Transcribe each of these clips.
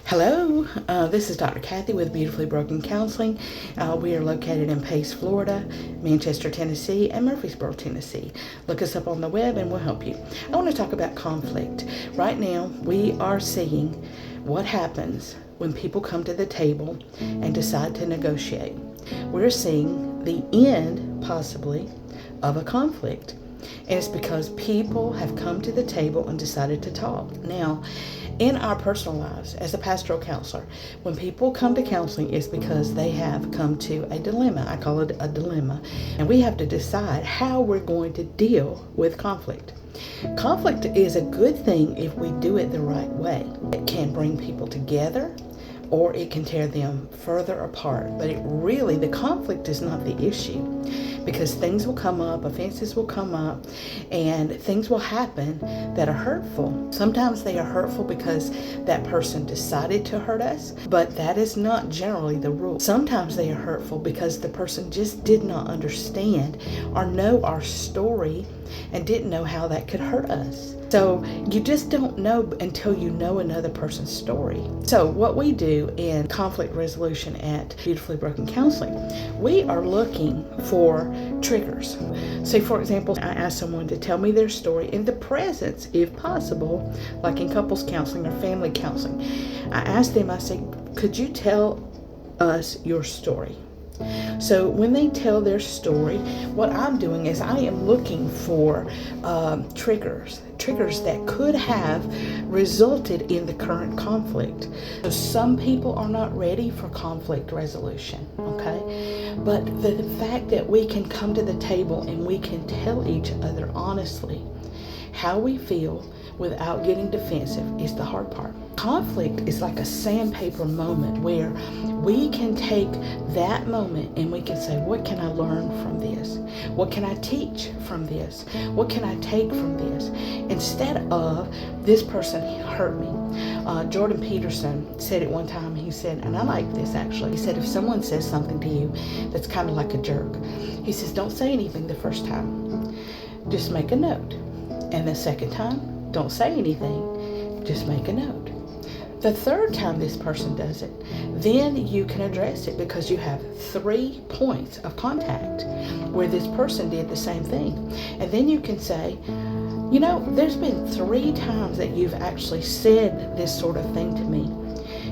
Hello, this is Dr. Kathy with Beautifully Broken Counseling. We are located in Pace, Florida, Manchester, Tennessee, and Murfreesboro, Tennessee. Look us up on the web and we'll help you. I want to talk about conflict. Right now, we are seeing what happens when people come to the table and decide to negotiate. We're seeing the end, possibly, of a conflict. And it's because people have come to the table and decided to talk. Now, in our personal lives, as a pastoral counselor, when people come to counseling, it's because they have come to a dilemma. I call it a dilemma. And we have to decide how we're going to deal with conflict. Conflict is a good thing if we do it the right way. It can bring people together, or it can tear them further apart. But the conflict is not the issue, because things will come up, offenses will come up, and things will happen that are hurtful. Sometimes they are hurtful because that person decided to hurt us, but that is not generally the rule. Sometimes they are hurtful because the person just did not understand or know our story and didn't know how that could hurt us. So you just don't know until you know another person's story. So what we do in conflict resolution at Beautifully Broken Counseling, we are looking for triggers. Say, for example, I ask someone to tell me their story in the presence, if possible, like in couples counseling or family counseling. I ask them, I say, could you tell us your story? So when they tell their story, what I'm doing is I am looking for triggers that could have resulted in the current conflict. So some people are not ready for conflict resolution, okay? But the fact that we can come to the table and we can tell each other honestly how we feel without getting defensive is the hard part. Conflict is like a sandpaper moment where we can take that moment and we can say, what can I learn from this? What can I teach from this? What can I take from this? Instead of, this person hurt me. Jordan Peterson said it one time. He said, and I like this actually, he said, if someone says something to you that's kind of like a jerk, he says, don't say anything the first time. Just make a note. And the second time, don't say anything, just make a note. The third time this person does it, then you can address it, because you have 3 points of contact where this person did the same thing. And then you can say, you know, there's been 3 times that you've actually said this sort of thing to me.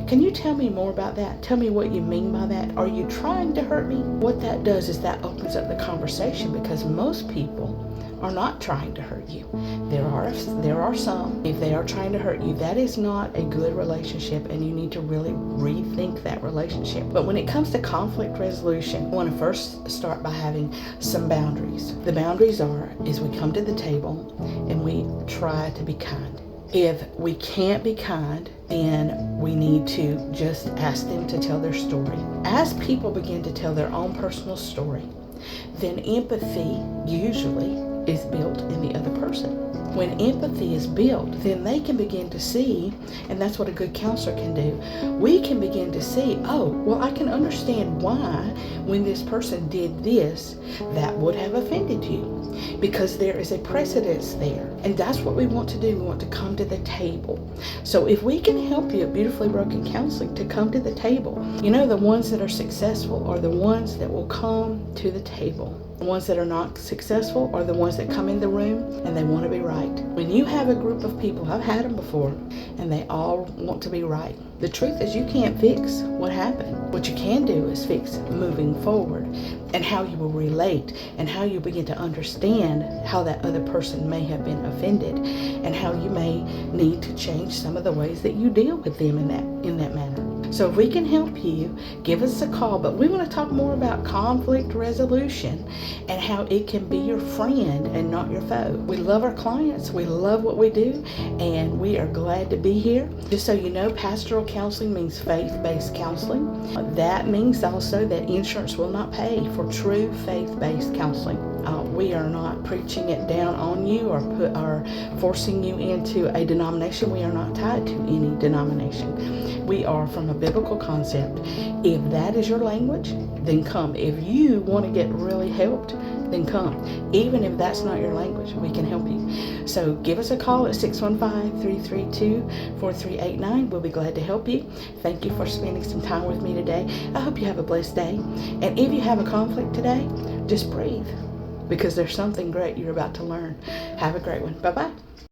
Can you tell me more about that? Tell me what you mean by that. Are you trying to hurt me? What that does is that opens up the conversation, because most people are not trying to hurt you. There are some. If they are trying to hurt you, that is not a good relationship, and you need to really rethink that relationship. But when it comes to conflict resolution, I want to first start by having some boundaries. The boundaries is we come to the table and we try to be kind. If we can't be kind, then we need to just ask them to tell their story. As people begin to tell their own personal story, then empathy usually is built in the other person. When empathy is built, then they can begin to see, and that's what a good counselor can do. We can begin to see, oh, well, I can understand why when this person did this, that would have offended you, because there is a precedence there. And that's what we want to do. We want to come to the table. So if we can help you at Beautifully Broken Counseling to come to the table, you know, the ones that are successful are the ones that will come to the table. The ones that are not successful are the ones that come in the room and they want to be right. When you have a group of people, I've had them before, and they all want to be right. The truth is, you can't fix what happened. What you can do is fix moving forward, and how you will relate, and how you begin to understand how that other person may have been offended, and how you may need to change some of the ways that you deal with them in that manner. So if we can help you, give us a call. But we want to talk more about conflict resolution and how it can be your friend and not your foe. We love our clients. We love what we do, and we are glad to be here. Just so you know, pastoral counseling means faith-based counseling. That means also that insurance will not pay for true faith-based counseling. We are not preaching it down on you or forcing you into a denomination. We are not tied to any denomination. We are from a biblical concept. If that is your language, then come. If you want to get really helped, then come. Even if that's not your language, we can help you. So give us a call at 615-332-4389. We'll be glad to help you. Thank you for spending some time with me today. I hope you have a blessed day. And if you have a conflict today, just breathe, because there's something great you're about to learn. Have a great one. Bye-bye.